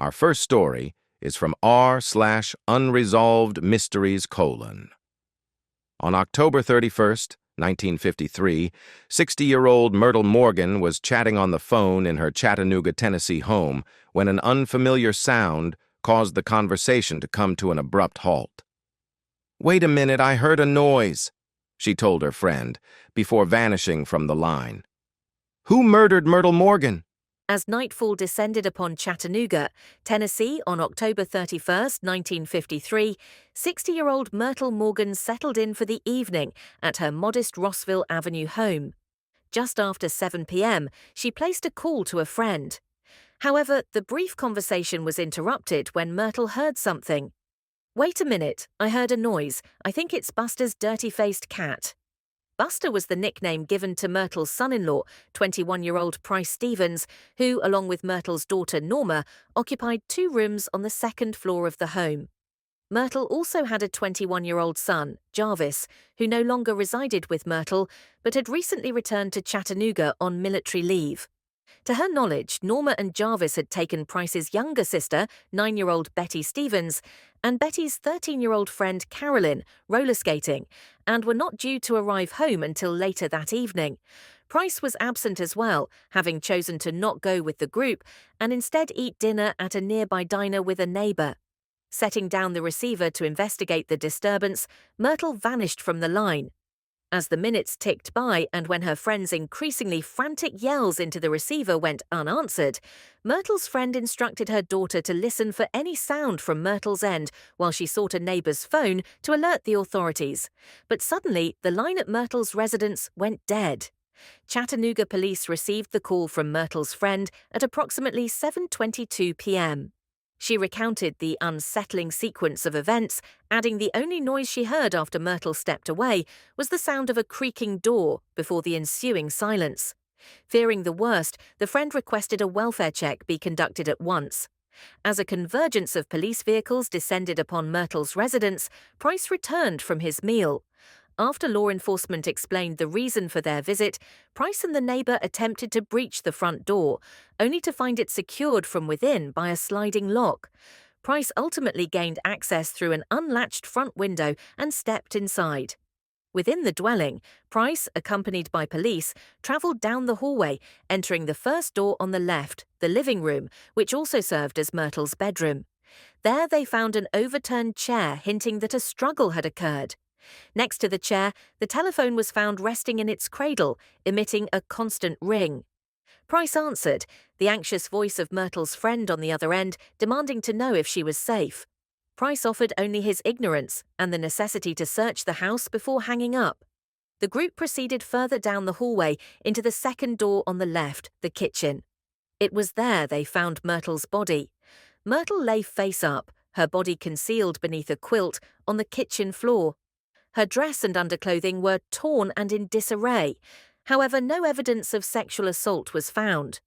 Our first story is from r/unresolved mysteries: On October 31st, 1953, 60-year-old Myrtle Morgan was chatting on the phone in her Chattanooga, Tennessee home when an unfamiliar sound caused the conversation to come to an abrupt halt. "Wait a minute, I heard a noise," she told her friend, before vanishing from the line. "Who murdered Myrtle Morgan?" As nightfall descended upon Chattanooga, Tennessee on October 31st, 1953, 60-year-old Myrtle Morgan settled in for the evening at her modest Rossville Avenue home. Just after 7 p.m., she placed a call to a friend. However, the brief conversation was interrupted when Myrtle heard something. "Wait a minute, I heard a noise. I think it's Buster's dirty-faced cat." Buster was the nickname given to Myrtle's son-in-law, 21-year-old Price Stevens, who, along with Myrtle's daughter Norma, occupied 2 rooms on the second floor of the home. Myrtle also had a 21-year-old son, Jarvis, who no longer resided with Myrtle, but had recently returned to Chattanooga on military leave. To her knowledge, Norma and Jarvis had taken Price's younger sister, 9-year-old Betty Stevens, and Betty's 13-year-old friend Carolyn roller skating, and were not due to arrive home until later that evening. Price was absent as well, having chosen to not go with the group and instead eat dinner at a nearby diner with a neighbor. Setting down the receiver to investigate the disturbance, Myrtle vanished from the line. As the minutes ticked by and when her friend's increasingly frantic yells into the receiver went unanswered, Myrtle's friend instructed her daughter to listen for any sound from Myrtle's end while she sought a neighbor's phone to alert the authorities. But suddenly, the line at Myrtle's residence went dead. Chattanooga police received the call from Myrtle's friend at approximately 7:22 p.m. She recounted the unsettling sequence of events, adding the only noise she heard after Myrtle stepped away was the sound of a creaking door before the ensuing silence. Fearing the worst, the friend requested a welfare check be conducted at once. As a convergence of police vehicles descended upon Myrtle's residence, Price returned from his meal. After law enforcement explained the reason for their visit, Price and the neighbor attempted to breach the front door, only to find it secured from within by a sliding lock. Price ultimately gained access through an unlatched front window and stepped inside. Within the dwelling, Price, accompanied by police, traveled down the hallway, entering the first door on the left, the living room, which also served as Myrtle's bedroom. There they found an overturned chair, hinting that a struggle had occurred. Next to the chair, the telephone was found resting in its cradle, emitting a constant ring. Price answered, the anxious voice of Myrtle's friend on the other end demanding to know if she was safe. Price offered only his ignorance and the necessity to search the house before hanging up. The group proceeded further down the hallway into the second door on the left, the kitchen. It was there they found Myrtle's body. Myrtle lay face up, her body concealed beneath a quilt, on the kitchen floor. Her dress and underclothing were torn and in disarray. However, no evidence of sexual assault was found.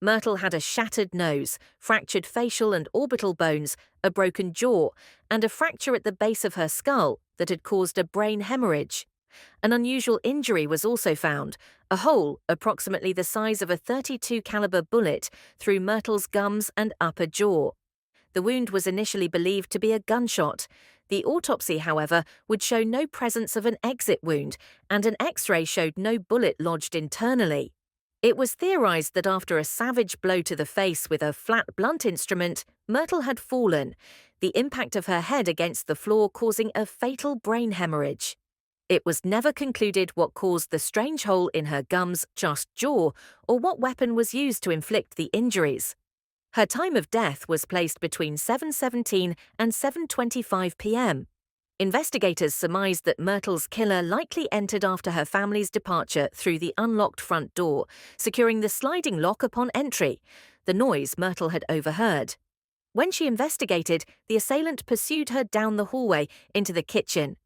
Myrtle had a shattered nose, fractured facial and orbital bones, a broken jaw, and a fracture at the base of her skull that had caused a brain hemorrhage. An unusual injury was also found, a hole approximately the size of a .32 caliber bullet through Myrtle's gums and upper jaw. The wound was initially believed to be a gunshot. The autopsy, however, would show no presence of an exit wound, and an X-ray showed no bullet lodged internally. It was theorized that after a savage blow to the face with a flat blunt instrument, Myrtle had fallen, the impact of her head against the floor causing a fatal brain hemorrhage. It was never concluded what caused the strange hole in her gums, just jaw, or what weapon was used to inflict the injuries. Her time of death was placed between 7:17 and 7:25 p.m. Investigators surmised that Myrtle's killer likely entered after her family's departure through the unlocked front door, securing the sliding lock upon entry, the noise Myrtle had overheard. When she investigated, the assailant pursued her down the hallway into the kitchen.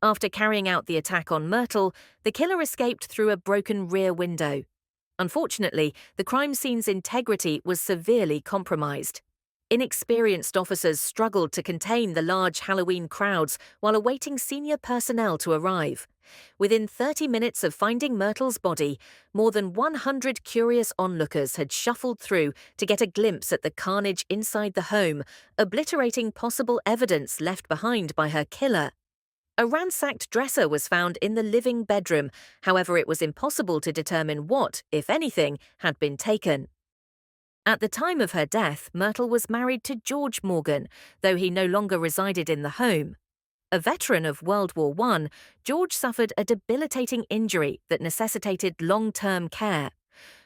After carrying out the attack on Myrtle, the killer escaped through a broken rear window. Unfortunately, the crime scene's integrity was severely compromised. Inexperienced officers struggled to contain the large Halloween crowds while awaiting senior personnel to arrive. Within 30 minutes of finding Myrtle's body, more than 100 curious onlookers had shuffled through to get a glimpse at the carnage inside the home, obliterating possible evidence left behind by her killer. A ransacked dresser was found in the living bedroom, however it was impossible to determine what, if anything, had been taken. At the time of her death, Myrtle was married to George Morgan, though he no longer resided in the home. A veteran of World War I, George suffered a debilitating injury that necessitated long-term care.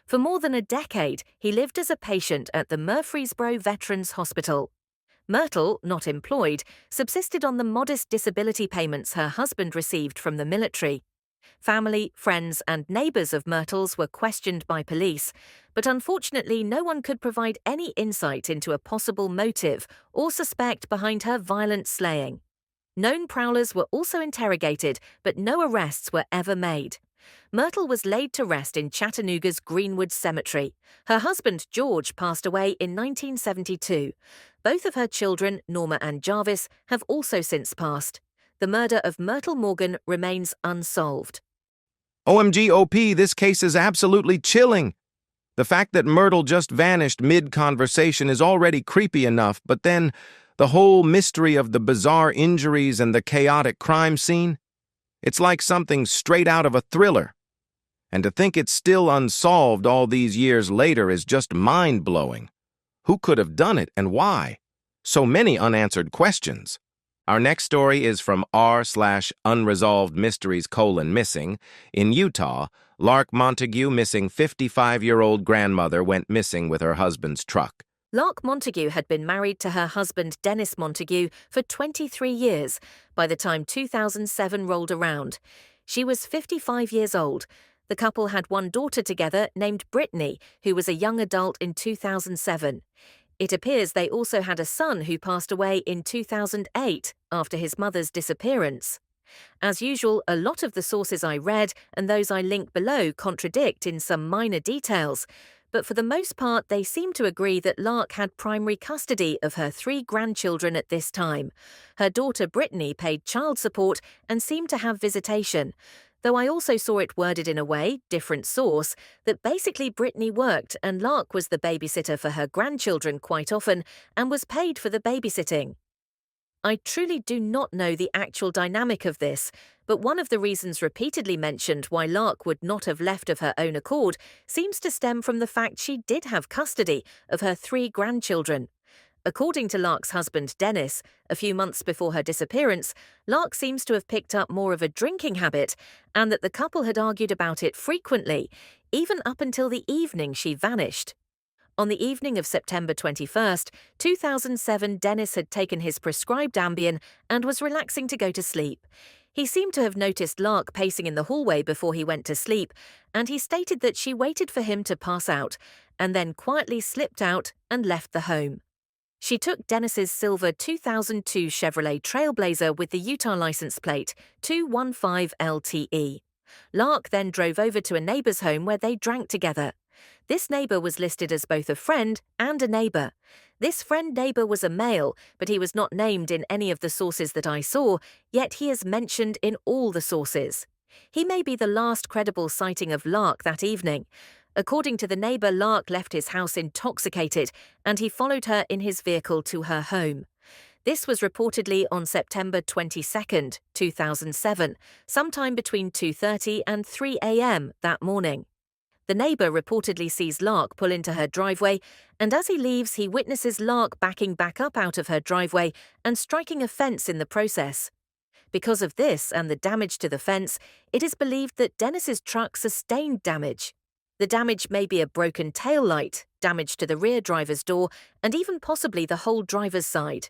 For more than a decade, he lived as a patient at the Murfreesboro Veterans Hospital. Myrtle, not employed, subsisted on the modest disability payments her husband received from the military. Family, friends, and neighbors of Myrtle's were questioned by police, but unfortunately no one could provide any insight into a possible motive or suspect behind her violent slaying. Known prowlers were also interrogated, but no arrests were ever made. Myrtle was laid to rest in Chattanooga's Greenwood Cemetery. Her husband, George, passed away in 1972. Both of her children, Norma and Jarvis, have also since passed. The murder of Myrtle Morgan remains unsolved. OMG OP, this case is absolutely chilling. The fact that Myrtle just vanished mid-conversation is already creepy enough, but then the whole mystery of the bizarre injuries and the chaotic crime scene? It's like something straight out of a thriller. And to think it's still unsolved all these years later is just mind-blowing. Who could have done it and why? So many unanswered questions. Our next story is from r/unresolved mysteries:missing. In Utah, Lark Montague missing 55-year-old grandmother went missing with her husband's truck. Lark Montague had been married to her husband Dennis Montague for 23 years by the time 2007 rolled around. She was 55 years old. The couple had one daughter together named Brittany, who was a young adult in 2007. It appears they also had a son who passed away in 2008 after his mother's disappearance. As usual, a lot of the sources I read and those I link below contradict in some minor details, but for the most part they seem to agree that Lark had primary custody of her 3 grandchildren at this time. Her daughter Brittany paid child support and seemed to have visitation, though I also saw it worded in a way, different source, that basically Brittany worked and Lark was the babysitter for her grandchildren quite often and was paid for the babysitting. I truly do not know the actual dynamic of this, but one of the reasons repeatedly mentioned why Lark would not have left of her own accord seems to stem from the fact she did have custody of her 3 grandchildren. According to Lark's husband Dennis, a few months before her disappearance, Lark seems to have picked up more of a drinking habit and that the couple had argued about it frequently, even up until the evening she vanished. On the evening of September 21st, 2007, Dennis had taken his prescribed Ambien and was relaxing to go to sleep. He seemed to have noticed Lark pacing in the hallway before he went to sleep, and he stated that she waited for him to pass out and then quietly slipped out and left the home. She took Dennis's silver 2002 Chevrolet Trailblazer with the Utah license plate 215LTE. Lark then drove over to a neighbor's home where they drank together. This neighbor was listed as both a friend and a neighbor. This friend-neighbor was a male, but he was not named in any of the sources that I saw, yet he is mentioned in all the sources. He may be the last credible sighting of Lark that evening. According to the neighbor, Lark left his house intoxicated, and he followed her in his vehicle to her home. This was reportedly on September 22nd, 2007, sometime between 2:30 and 3 a.m. that morning. The neighbor reportedly sees Lark pull into her driveway, and as he leaves, he witnesses Lark backing back up out of her driveway and striking a fence in the process. Because of this and the damage to the fence, it is believed that Dennis's truck sustained damage. The damage may be a broken tail light, damage to the rear driver's door, and even possibly the whole driver's side.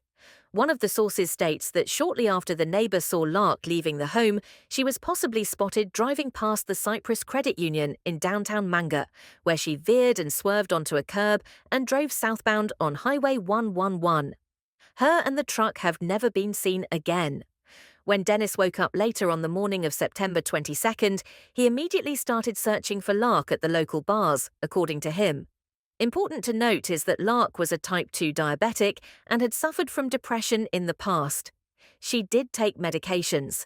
One of the sources states that shortly after the neighbor saw Lark leaving the home, she was possibly spotted driving past the Cypress Credit Union in downtown Manga, where she veered and swerved onto a curb and drove southbound on Highway 111. Her and the truck have never been seen again. When Dennis woke up later on the morning of September 22nd, he immediately started searching for Lark at the local bars, according to him. Important to note is that Lark was a type 2 diabetic and had suffered from depression in the past. She did take medications.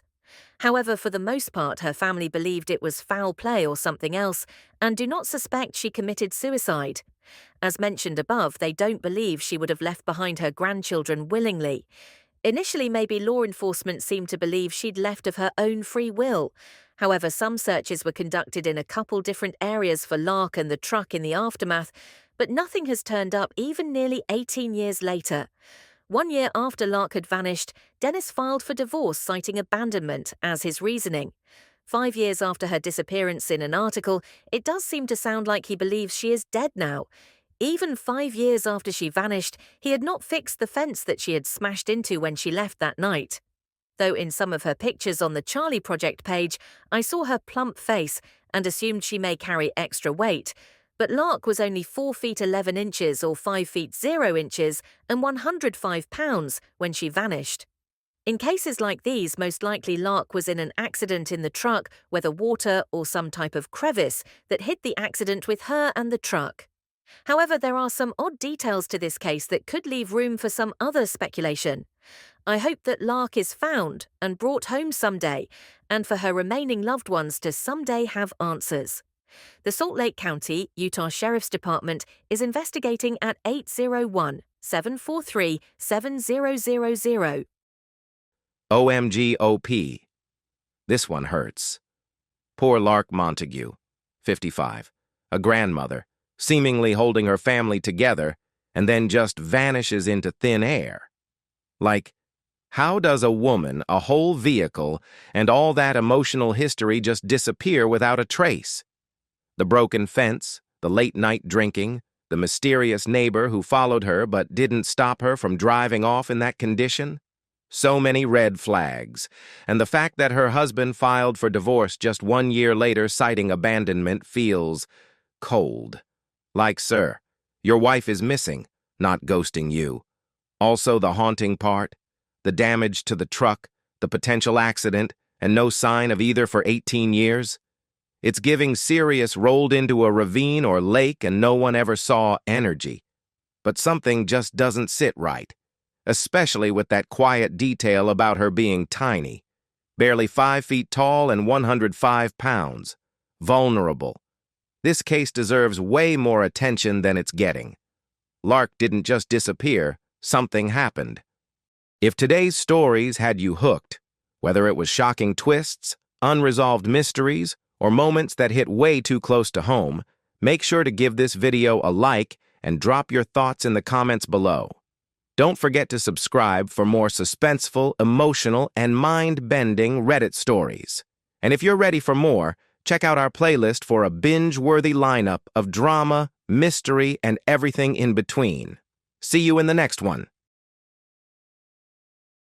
However, for the most part, her family believed it was foul play or something else and do not suspect she committed suicide. As mentioned above, they don't believe she would have left behind her grandchildren willingly. Initially, maybe law enforcement seemed to believe she'd left of her own free will. However, some searches were conducted in a couple different areas for Lark and the truck in the aftermath, but nothing has turned up even nearly 18 years later. 1 year after Lark had vanished, Dennis filed for divorce citing abandonment as his reasoning. 5 years after her disappearance in an article, it does seem to sound like he believes she is dead now. Even 5 years after she vanished, he had not fixed the fence that she had smashed into when she left that night. Though in some of her pictures on the Charlie Project page, I saw her plump face and assumed she may carry extra weight. But Lark was only 4 feet 11 inches or 5 feet 0 inches and 105 pounds when she vanished. In cases like these, most likely Lark was in an accident in the truck, whether water or some type of crevice that hid the accident with her and the truck. However, there are some odd details to this case that could leave room for some other speculation. I hope that Lark is found and brought home someday, and for her remaining loved ones to someday have answers. The Salt Lake County, Utah Sheriff's Department is investigating at 801-743-7000. OMGOP. This one hurts. Poor Lark Montague, 55, a grandmother, seemingly holding her family together, and then just vanishes into thin air. Like, how does a woman, a whole vehicle, and all that emotional history just disappear without a trace? The broken fence, the late-night drinking, the mysterious neighbor who followed her but didn't stop her from driving off in that condition? So many red flags, and the fact that her husband filed for divorce just 1 year later citing abandonment feels cold. Like, sir, your wife is missing, not ghosting you. Also the haunting part, the damage to the truck, the potential accident, and no sign of either for 18 years. It's giving serious rolled into a ravine or lake and no one ever saw energy. But something just doesn't sit right, especially with that quiet detail about her being tiny, barely 5 feet tall and 105 pounds, vulnerable. This case deserves way more attention than it's getting. Lark didn't just disappear, something happened. If today's stories had you hooked, whether it was shocking twists, unresolved mysteries, or moments that hit way too close to home, make sure to give this video a like and drop your thoughts in the comments below. Don't forget to subscribe for more suspenseful, emotional, and mind-bending Reddit stories. And if you're ready for more, check out our playlist for a binge-worthy lineup of drama, mystery, and everything in between. See you in the next one.